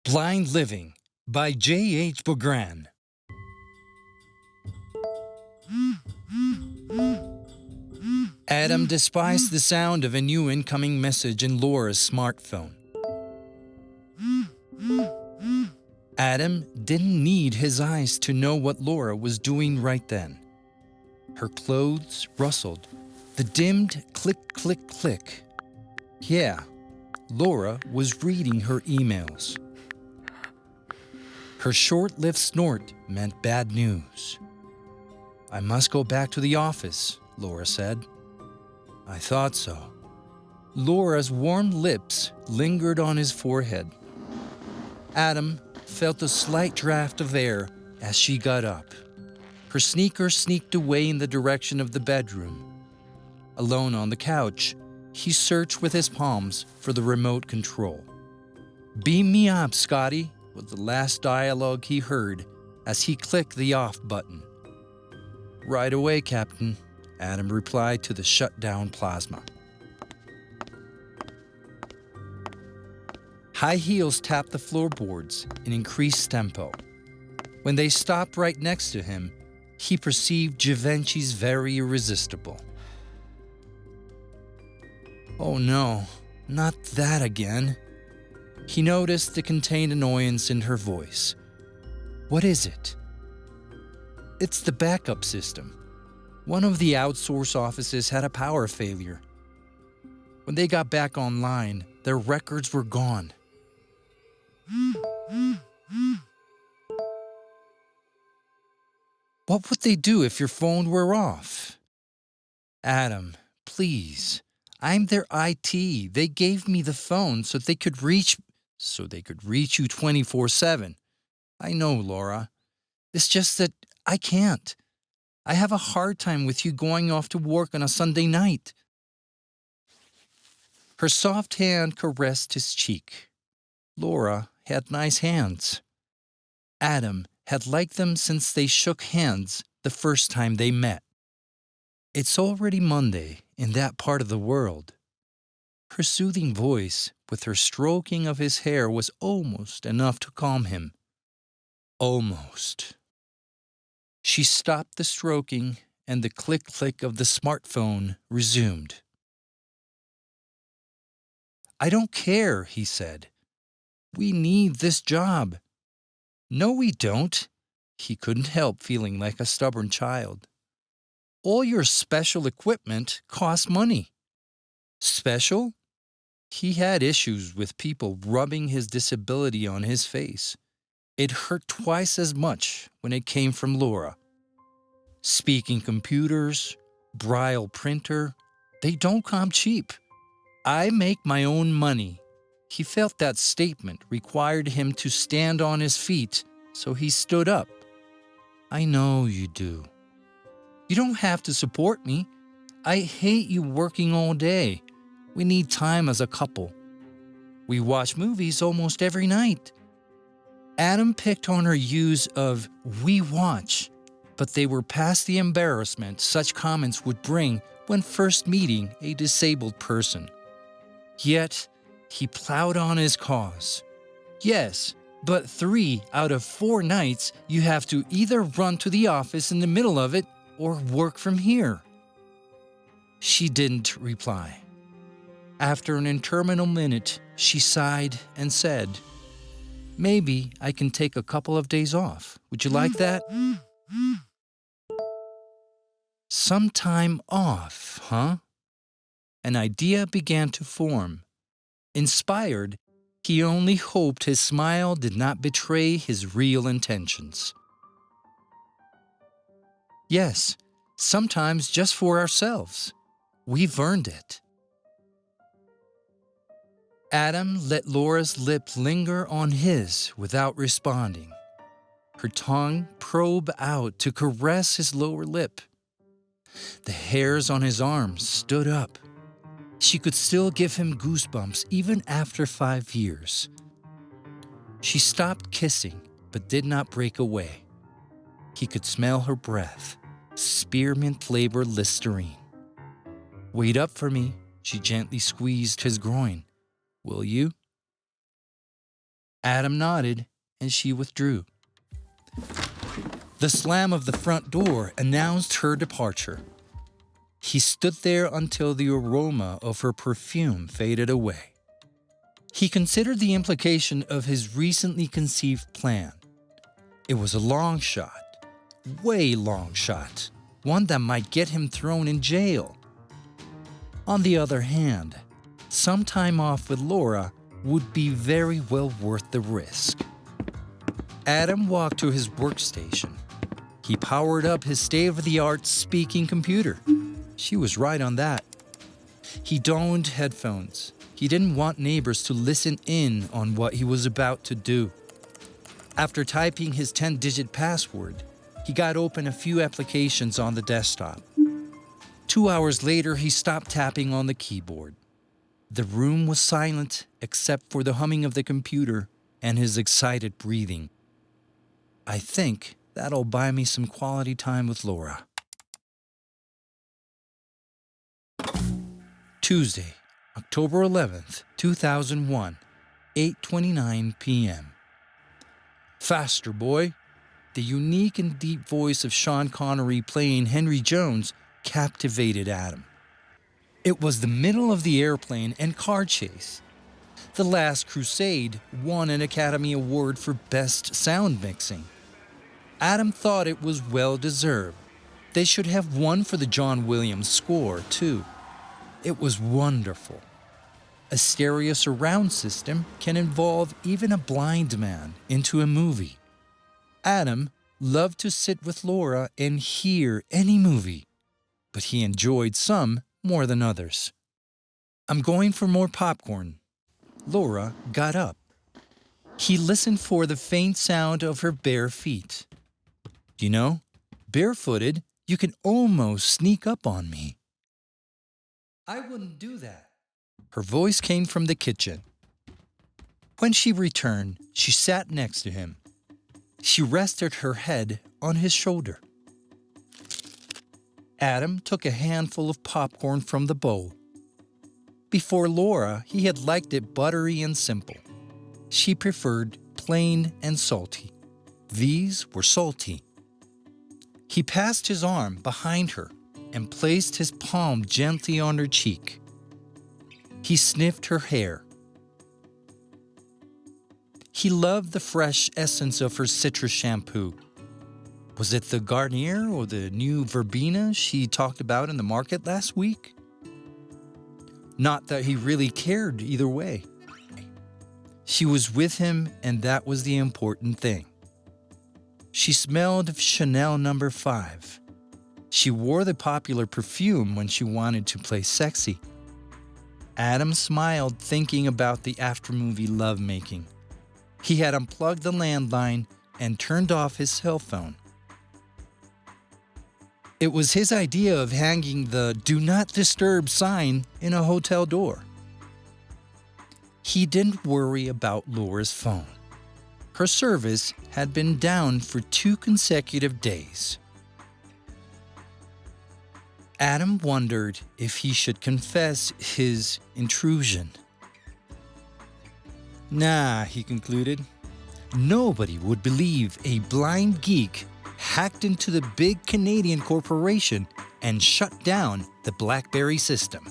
Blind Living by J.H. Bográn. Adam despised the sound of a new incoming message in Laura's smartphone. Adam didn't need his eyes to know what Laura was doing right then. Her clothes rustled. The dimmed click, click, click. Yeah, Laura was reading her emails. Her short-lived snort meant bad news. "I must go back to the office," Laura said. "I thought so." Laura's warm lips lingered on his forehead. Adam felt a slight draft of air as she got up. Her sneakers sneaked away in the direction of the bedroom. Alone on the couch, he searched with his palms for the remote control. "Beam me up, Scotty," was the last dialogue he heard as he clicked the off button. "Right away, Captain," Adam replied to the shut-down plasma. High heels tapped the floorboards in increased tempo. When they stopped right next to him, he perceived Givenchy's very irresistible. "Oh no, not that again." He noticed the contained annoyance in her voice. "What is it?" "It's the backup system. One of the outsource offices had a power failure. When they got back online, their records were gone." "What would they do if your phone were off?" "Adam, please. I'm their IT. They gave me the phone so they could reach you 24/7. I know, Laura. It's just that I can't. I have a hard time with you going off to work on a Sunday night." Her soft hand caressed his cheek. Laura had nice hands. Adam had liked them since they shook hands the first time they met. "It's already Monday in that part of the world." Her soothing voice, with her stroking of his hair, was almost enough to calm him. Almost. She stopped the stroking, and the click-click of the smartphone resumed. "I don't care," he said. "We need this job." "No, we don't." He couldn't help feeling like a stubborn child. "All your special equipment costs money." "Special?" He had issues with people rubbing his disability on his face. It hurt twice as much when it came from Laura. "Speaking computers, Braille printer, they don't come cheap. I make my own money." He felt that statement required him to stand on his feet, so he stood up. "I know you do." "You don't have to support me. I hate you working all day. We need time as a couple. We watch movies almost every night." Adam picked on her use of "we watch," but they were past the embarrassment such comments would bring when first meeting a disabled person. Yet, he plowed on his cause. "Yes, but 3 out of 4 nights you have to either run to the office in the middle of it or work from here." She didn't reply. After an interminable minute, she sighed and said, "Maybe I can take a couple of days off. Would you like that?" Some time off, huh? An idea began to form. Inspired, he only hoped his smile did not betray his real intentions. "Yes, sometimes just for ourselves. We've earned it." Adam let Laura's lip linger on his without responding. Her tongue probe out to caress his lower lip. The hairs on his arms stood up. She could still give him goosebumps even after 5 years. She stopped kissing, but did not break away. He could smell her breath, spearmint-flavored Listerine. "Wait up for me," she gently squeezed his groin. "Will you?" Adam nodded, and she withdrew. The slam of the front door announced her departure. He stood there until the aroma of her perfume faded away. He considered the implication of his recently conceived plan. It was a long shot, way long shot, one that might get him thrown in jail. On the other hand, some time off with Laura would be very well worth the risk. Adam walked to his workstation. He powered up his state-of-the-art speaking computer. She was right on that. He donned headphones. He didn't want neighbors to listen in on what he was about to do. After typing his 10-digit password, he got open a few applications on the desktop. 2 hours later, he stopped tapping on the keyboard. The room was silent except for the humming of the computer and his excited breathing. I think that'll buy me some quality time with Laura. Tuesday, October 11th, 2001, 8:29 p.m. Faster, boy. The unique and deep voice of Sean Connery playing Henry Jones captivated Adam. It was the middle of the airplane and car chase. The Last Crusade won an Academy Award for Best Sound Mixing. Adam thought it was well-deserved. They should have won for the John Williams score, too. It was wonderful. A stereo surround system can involve even a blind man into a movie. Adam loved to sit with Laura and hear any movie, but he enjoyed some more than others. I'm going for more popcorn. Laura got up. He listened for the faint sound of her bare feet. You know, barefooted, you can almost sneak up on me. I wouldn't do that. Her voice came from the kitchen. When she returned, she sat next to him. She rested her head on his shoulder. Adam took a handful of popcorn from the bowl. Before Laura, he had liked it buttery and simple. She preferred plain and salty. These were salty. He passed his arm behind her and placed his palm gently on her cheek. He sniffed her hair. He loved the fresh essence of her citrus shampoo. Was it the Garnier or the new Verbena she talked about in the market last week? Not that he really cared either way. She was with him, and that was the important thing. She smelled of Chanel No. 5. She wore the popular perfume when she wanted to play sexy. Adam smiled, thinking about the after-movie lovemaking. He had unplugged the landline and turned off his cell phone. It was his idea of hanging the "Do Not Disturb" sign in a hotel door. He didn't worry about Laura's phone. Her service had been down for 2 consecutive days. Adam wondered if he should confess his intrusion. Nah, he concluded. Nobody would believe a blind geek hacked into the big Canadian corporation and shut down the BlackBerry system.